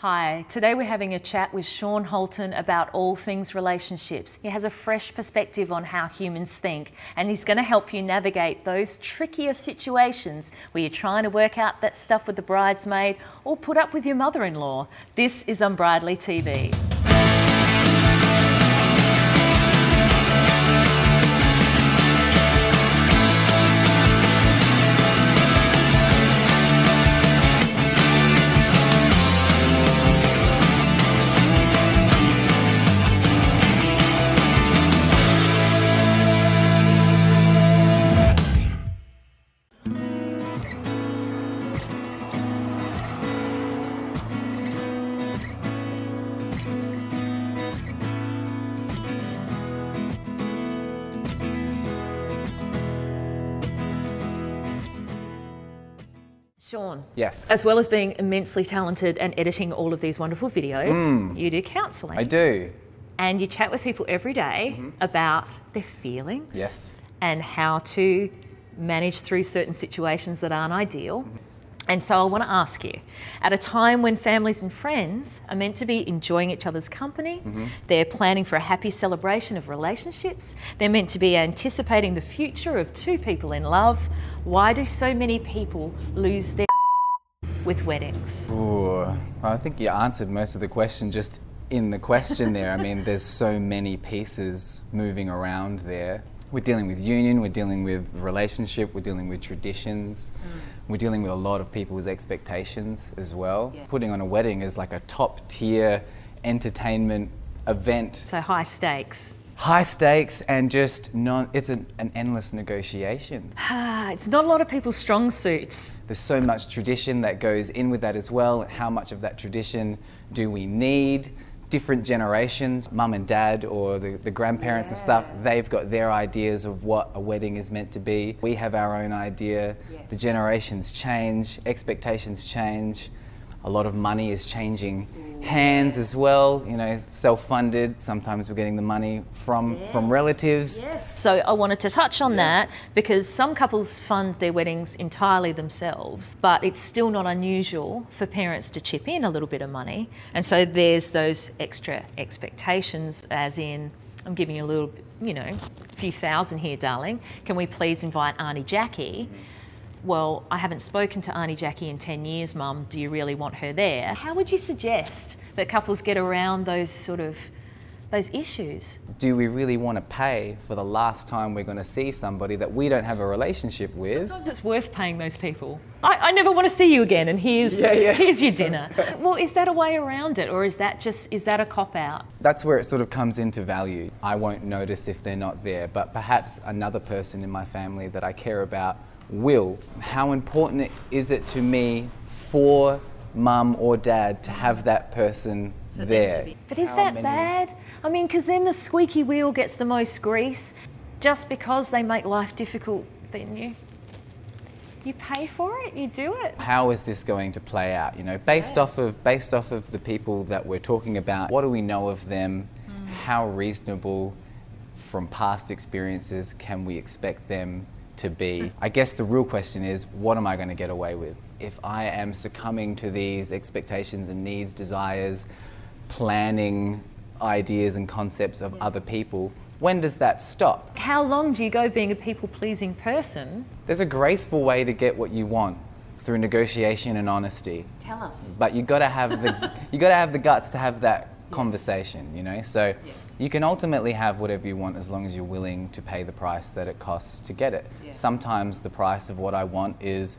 Hi, today we're having a chat with Shaun Holton about all things relationships. He has a fresh perspective on how humans think, and he's going to help you navigate those trickier situations where you're trying to work out that stuff with the bridesmaid or put up with your mother-in-law. This is Unbridely TV. Shaun, yes. As well as being immensely talented and editing all of these wonderful videos, you do counselling. I do. And you chat with people every day about their feelings Yes. and how to manage through certain situations that aren't ideal. And so I want to ask you, at a time when families and friends are meant to be enjoying each other's company, they're planning for a happy celebration of relationships, they're meant to be anticipating the future of two people in love, why do so many people lose their with weddings? Ooh, well, I think you answered most of the question just in the question there. I mean, there's so many pieces moving around there. We're dealing with union, we're dealing with relationship, we're dealing with traditions. We're dealing with a lot of people's expectations as well. Yeah. Putting on a wedding is like a top tier entertainment event. So high stakes. High stakes and just it's an endless negotiation. It's not a lot of people's strong suits. There's so much tradition that goes in with that as well. How much of that tradition do we need? Different generations, mum and dad or the grandparents and stuff, they've got their ideas of what a wedding is meant to be. We have our own idea. Yes. The generations change, expectations change. A lot of money is changing hands as well, you know, self-funded. Sometimes we're getting the money from relatives. Yes. So I wanted to touch on that because some couples fund their weddings entirely themselves, but it's still not unusual for parents to chip in a little bit of money. And so there's those extra expectations, as in, I'm giving you a little, you know, a few thousand here, darling. Can we please invite Auntie Jackie? Well, I haven't spoken to Auntie Jackie in 10 years, Mum. Do you really want her there? How would you suggest that couples get around those issues? Do we really want to pay for the last time we're going to see somebody that we don't have a relationship with? Sometimes it's worth paying those people. I never want to see you again, and here's your dinner. Well, is that a way around it, or is that a cop-out? That's where it sort of comes into value. I won't notice if they're not there, but perhaps another person in my family that I care about will. How important is it to me for mum or dad to have that person there? But is that bad? I mean, because then the squeaky wheel gets the most grease. Just because they make life difficult, then you pay for it, you do it. How is this going to play out? You know, based off of the people that we're talking about, what do we know of them? How reasonable from past experiences can we expect them to be? I guess the real question is, what am I going to get away with? If I am succumbing to these expectations and needs, desires, planning ideas and concepts of other people, when does that stop? How long do you go being a people-pleasing person? There's a graceful way to get what you want through negotiation and honesty. Tell us. But you got to have the guts to have that conversation, you know? So you can ultimately have whatever you want as long as you're willing to pay the price that it costs to get it. Sometimes the price of what I want is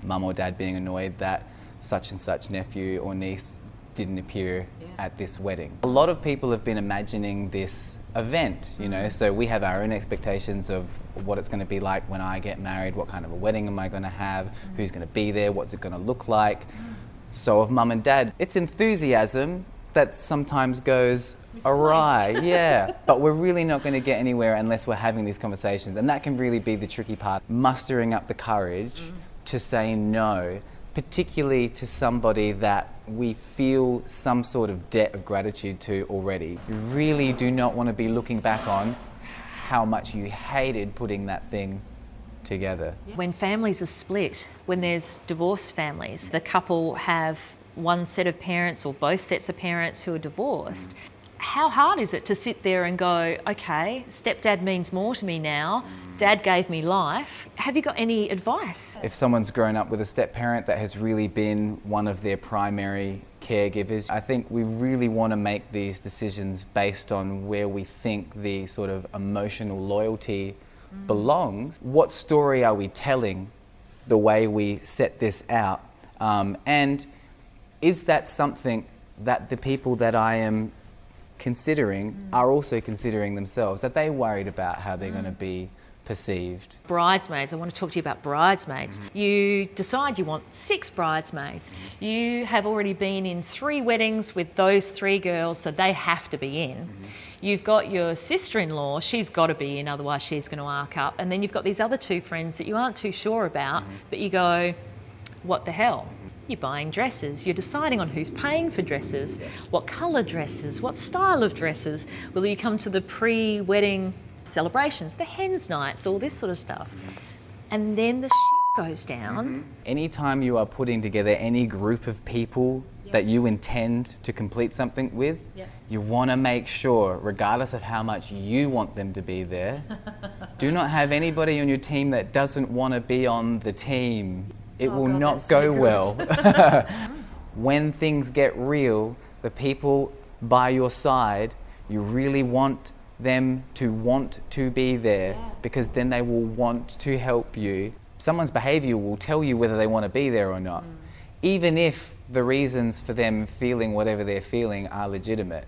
mum or dad being annoyed that such and such nephew or niece didn't appear at this wedding. A lot of people have been imagining this event, you know, so we have our own expectations of what it's going to be like when I get married, what kind of a wedding am I going to have, who's going to be there, what's it going to look like. So of mum and dad, it's enthusiasm that sometimes goes awry, but we're really not going to get anywhere unless we're having these conversations, and that can really be the tricky part, mustering up the courage to say no, particularly to somebody that we feel some sort of debt of gratitude to already. You really do not want to be looking back on how much you hated putting that thing together. When families are split, when there's divorced families, the couple have one set of parents or both sets of parents who are divorced, how hard is it to sit there and go, okay, stepdad means more to me now, dad gave me life. Have you got any advice? If someone's grown up with a step-parent that has really been one of their primary caregivers, I think we really want to make these decisions based on where we think the sort of emotional loyalty belongs. What story are we telling the way we set this out? And is that something that the people that I am considering are also considering themselves, that they worried about how they're going to be perceived? Bridesmaids, I want to talk to you about bridesmaids. You decide you want 6 bridesmaids. You have already been in 3 weddings with those 3 girls, so they have to be in. You've got your sister-in-law, she's got to be in, otherwise she's going to arc up. And then you've got these other 2 friends that you aren't too sure about, but you go, what the hell? You're buying dresses, you're deciding on who's paying for dresses, what colour dresses, what style of dresses. Will you come to the pre-wedding celebrations, the hens nights, all this sort of stuff. And then the shit goes down. Anytime you are putting together any group of people that you intend to complete something with, you want to make sure, regardless of how much you want them to be there, do not have anybody on your team that doesn't want to be on the team. It will not go well. When things get real, the people by your side, you really want them to want to be there, because then they will want to help you. Someone's behaviour will tell you whether they want to be there or not, even if the reasons for them feeling whatever they're feeling are legitimate.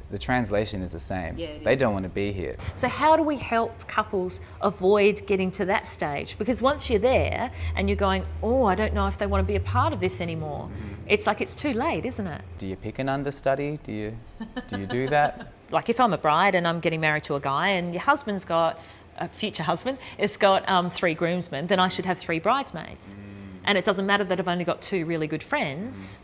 The translation is the same. They don't want to be here. So how do we help couples avoid getting to that stage? Because once you're there and you're going, oh, I don't know if they want to be a part of this anymore, it's like it's too late, isn't it? Do you pick an understudy? Do you do that? Like if I'm a bride and I'm getting married to a guy and your husband's got, a future husband, has got 3 groomsmen, then I should have 3 bridesmaids. And it doesn't matter that I've only got 2 really good friends.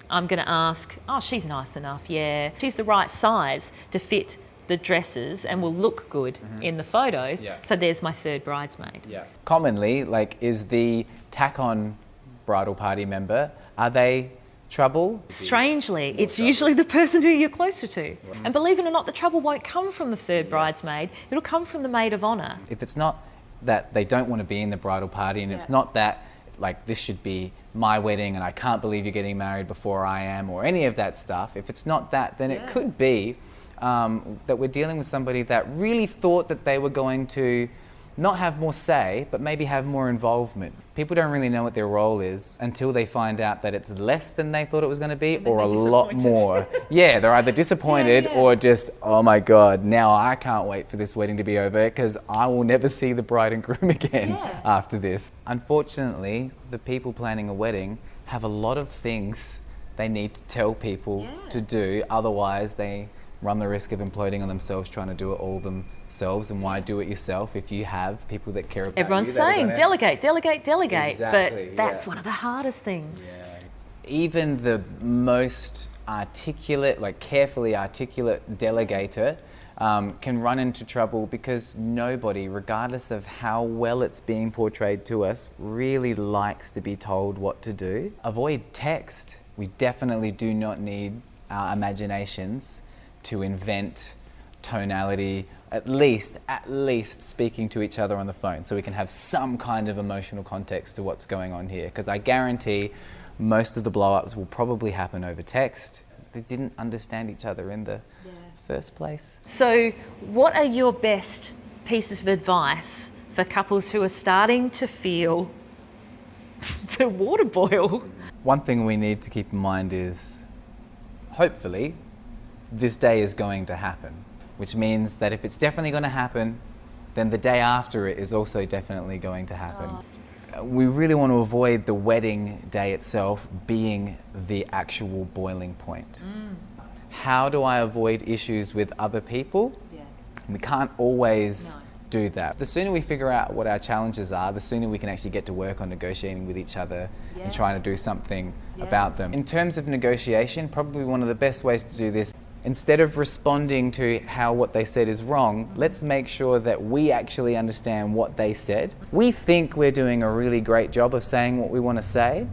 I'm going to ask, oh, she's nice enough, yeah. She's the right size to fit the dresses and will look good in the photos. So there's my 3rd bridesmaid. Commonly, like, is the tack-on bridal party member, are they trouble? Strangely, it's usually the person who you're closer to. And believe it or not, the trouble won't come from the 3rd bridesmaid, it'll come from the maid of honour. If it's not that they don't want to be in the bridal party, and it's not that, like, this should be my wedding and I can't believe you're getting married before I am, or any of that stuff, if it's not that, then it could be that we're dealing with somebody that really thought that they were going to not have more say, but maybe have more involvement. People don't really know what their role is until they find out that it's less than they thought it was going to be, or a lot more. They're either disappointed or just, oh my God, now I can't wait for this wedding to be over because I will never see the bride and groom again after this. Unfortunately, the people planning a wedding have a lot of things they need to tell people to do, otherwise they run the risk of imploding on themselves trying to do it all themselves. And why do it yourself if you have people that care about Everyone's you? saying delegate, delegate, delegate. Exactly, but that's one of the hardest things. Even the most articulate, like carefully articulate delegator can run into trouble because nobody, regardless of how well it's being portrayed to us, really likes to be told what to do. Avoid text. We definitely do not need our imaginations to invent tonality, at least speaking to each other on the phone, so we can have some kind of emotional context to what's going on here. Because I guarantee most of the blow-ups will probably happen over text. They didn't understand each other in the first place. So what are your best pieces of advice for couples who are starting to feel the water boil? One thing we need to keep in mind is, hopefully, this day is going to happen, which means that if it's definitely going to happen, then the day after it is also definitely going to happen. We really want to avoid the wedding day itself being the actual boiling point. How do I avoid issues with other people? We can't always do that. The sooner we figure out what our challenges are, the sooner we can actually get to work on negotiating with each other and trying to do something about them. In terms of negotiation, probably one of the best ways to do this, instead of responding to how what they said is wrong, let's make sure that we actually understand what they said. We think we're doing a really great job of saying what we want to say,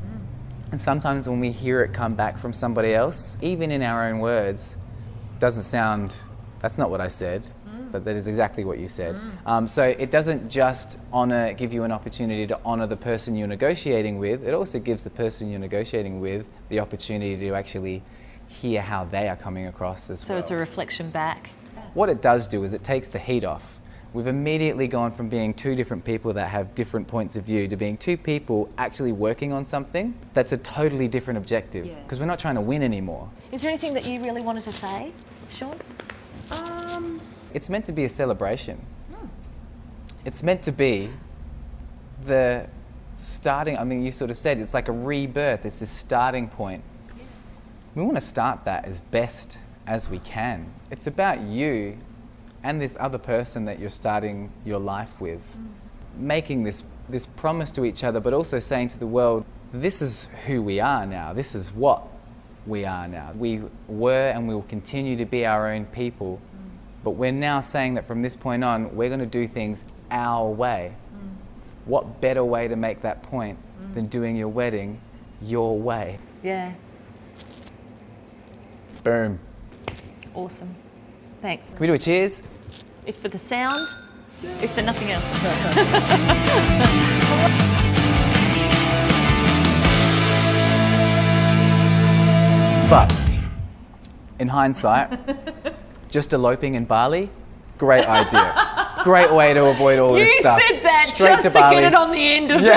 And sometimes when we hear it come back from somebody else, even in our own words, doesn't sound, that's not what I said, but that is exactly what you said. So it doesn't just give you an opportunity to honour the person you're negotiating with, it also gives the person you're negotiating with the opportunity to actually hear how they are coming across as well. So it's a reflection back. What it does do is it takes the heat off. We've immediately gone from being two different people that have different points of view to being two people actually working on something that's a totally different objective, because we're not trying to win anymore. Is there anything that you really wanted to say, Shaun? It's meant to be a celebration. It's meant to be the starting, I mean, you sort of said, it's like a rebirth, it's this starting point. We want to start that as best as we can. It's about you and this other person that you're starting your life with, making this promise to each other, but also saying to the world, this is who we are now, this is what we are now. We were and we will continue to be our own people, but we're now saying that from this point on, we're going to do things our way. What better way to make that point than doing your wedding your way? Yeah. Boom. Awesome. Thanks. Can we do a cheers? If for the sound, if for nothing else. But in hindsight, just eloping in Bali, great idea. Great way to avoid all this stuff. You said that Straight just to to Bali. get it on the end of it.